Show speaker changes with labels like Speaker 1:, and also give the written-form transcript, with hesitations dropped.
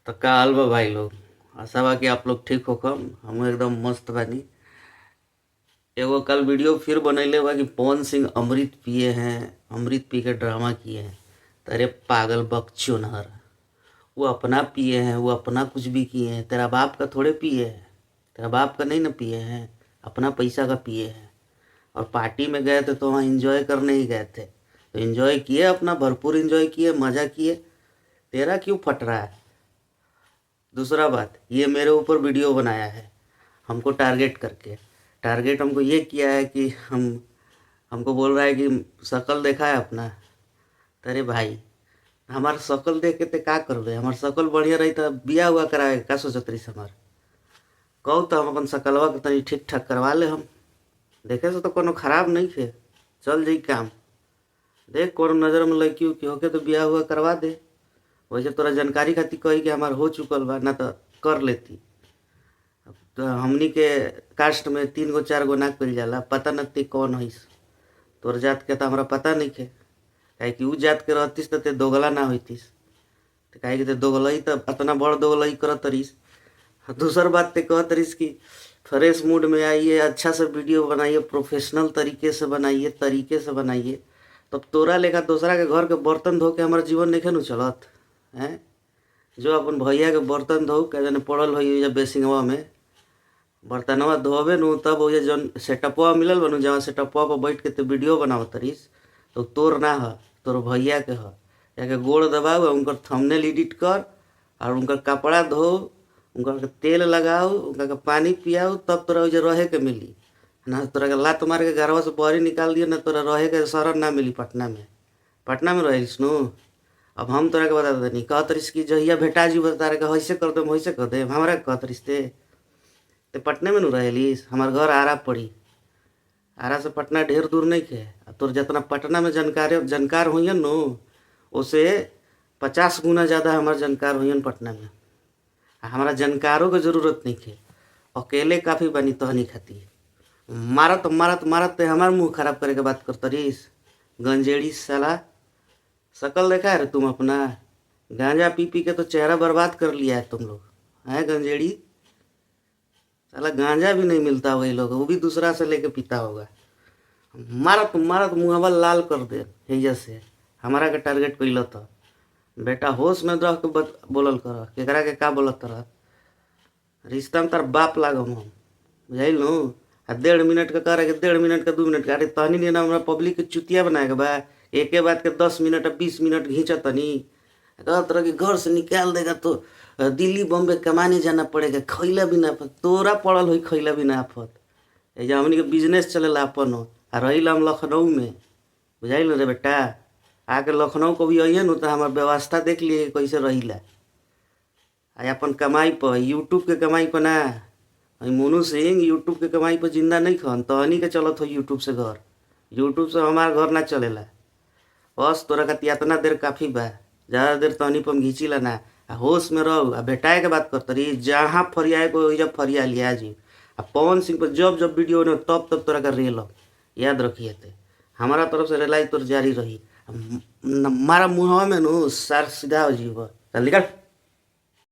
Speaker 1: तो का हाल बा भाई लोग। आशा बा कि आप लोग ठीक हो कम। हम एकदम मस्त बानी। एगो कल वीडियो फिर बनैले बा कि पवन सिंह अमृत पिए हैं, अमृत पी के ड्रामा किए हैं। तो अरे पागल बकचोदर, वो अपना पिए हैं, वो अपना कुछ भी किए हैं। तेरा बाप का थोड़े पिए हैं, तेरा बाप का नहीं ना पिए हैं, अपना पैसा का पिए हैं। और पार्टी में गए थे तो वहाँ इंजॉय करने ही गए थे, तो इंजॉय किए, अपना भरपूर इंजॉय किए, मज़ा किए। तेरा क्यों फट रहा है? दूसरा बात, ये मेरे ऊपर वीडियो बनाया है हमको टारगेट करके। टारगेट हमको ये किया है कि हमको बोल रहा है कि शक्ल देखा है अपना। अरे भाई, हमार शक्ल देख के ते का कर दे? हमार शक्ल बढ़िया रही तो बिया हुआ कराए का सोचत रही हमार? कहू तो हम अपन शकलवा के तनी ठीक ठाक करवा ले। हम देखे से तो कोनो खराब नहीं थे, चल जाई काम। देख कोनो नज़र में लड़की उकी होके तो बिया हुआ करवा दे। वैसे तोरा जानकारी खातिर कही कि हमार हो चुकल बा, ना तो कर लेती। तो हमनी के कास्ट में 3 गो 4 गो ना कइल जाला, पता न ते कौन हईस। तोर जात के तो हमरा पता नहीं है, काहे कि उ जात के रहतीस तो ते दोगला ना होतीस। तो काहे कि ते दोगलई तो इतना बड़ दोगलई करत तरीस। दूसर बात ते कहत तरीस कि फ्रेश मूड में आइए, अच्छा से वीडियो बनाइए, प्रोफेशनल तरीके से बनाइए, तरीके से बनाइए। तब तोरा लेखा दूसरा के घर के बर्तन धो के हमार जीवन नहीं नु चलत हैं? जो अपन भैया के बर्तन धो के जने पड़ल हो बेसिंगवा में, बर्तनवा धोबे नु तब वो जन सेटअपवा मिलल बनू, जहाँ सेटअपवा पर बैठ के तो वीडियो बनाव तरीस, तो तोर ना ह, तोर भैया के ह। जाके गोड़ दबाओ, उनकर थंबनेल एडिट कर, और उनकर कपड़ा धो, उनकर तेल लगाओ, उनका पानी पियाओ, तब तोरा वजह रहे के मिली। ना तोरा के लात मार के घरवा से बहरी निकाल दिए, ना तोरा रहे के शरण ना मिली पटना में। पटना में रहिस नु। अब हम तोरा के बता देनी, कहत रहिस कि जहिया भेटा जी तारे के ऐसे कर देम, वैसे कर देम। हमरा के कहत रहिस ते पटने में नु रहेलिस। हमार घर आरा पड़ी, आरा से पटना ढेर दूर नहीं खे। तोर जितना पटना में जानकार होइयन नु, उसे 50 गुना ज़्यादा हमार जानकार होइयन पटना में। हमारा जानकारों के ज़रूरत नहीं खे, अकेले काफ़ी बनी तहनी खाती। मारत मारत मारत ते हमार मुंह खराब करे के बात करत रहीस। गंजेड़ी साला, शकल देखा है रे तुम अपना? गांजा पी पी के तो चेहरा बर्बाद कर लिया है तुम लोग हैं गंजेड़ी। साला गांजा भी नहीं मिलता वही लोग, वो भी दूसरा से लेके पीता होगा। मारत मारत मुहवा लाल कर दे हैया से। हमारा के टारगेट कैल था। बेटा होश में रह के बोलल कर, केकरा के का बोलत रह? रिश्ता में तार बाप लागम हम, बुझाइल नु। आ 1.5 मिनट का करे के 1.5 मिनट का 2 मिनट का, अरे तहनी नहीं ना हमरा पब्लिक के चुतिया बनाए के बा। एके बात के 10 मिनट 20 मिनट घींचा तनी। तरह के घर से निकाल देगा तो दिल्ली बॉम्बे कमाने जाना पड़ेगा, खैला भी ना आफत। तोरा पड़ल हुई खैला भी ना आफत। ये हमनी के बिजनेस चलेला अपन हो। आ रहीला हम लखनऊ में, बुझाइल रे बेटा। आके लखनऊ को भी अइए नु तो हमार व्यवस्था देख लिए कैसे रहीला। आ अपन कमाई पर, यूट्यूब के कमाई पर ना। मोनू सिंह यूट्यूब के कमाई पर जिंदा नहीं खन, तहनी के चलत हो यूट्यूब से घर। यूट्यूब से हमार घर ना चलेला। बस तोरा का इतना देर काफ़ी बा, ज़्यादा देर तहनी पर हम घींची ला ना। आ होश में रहो। आ बेटाए के बात करते रही, जहाँ फरियाए को जब फरिया लिया जी। आ पवन सिंह पर जब जब वीडियो ने तब तब तोरा का रेल याद रखिए थे। हमारा तरफ से रेलाई तोर जारी रही। मारा मुँहवा में नु सार सीधा हो जीव। चल निकल।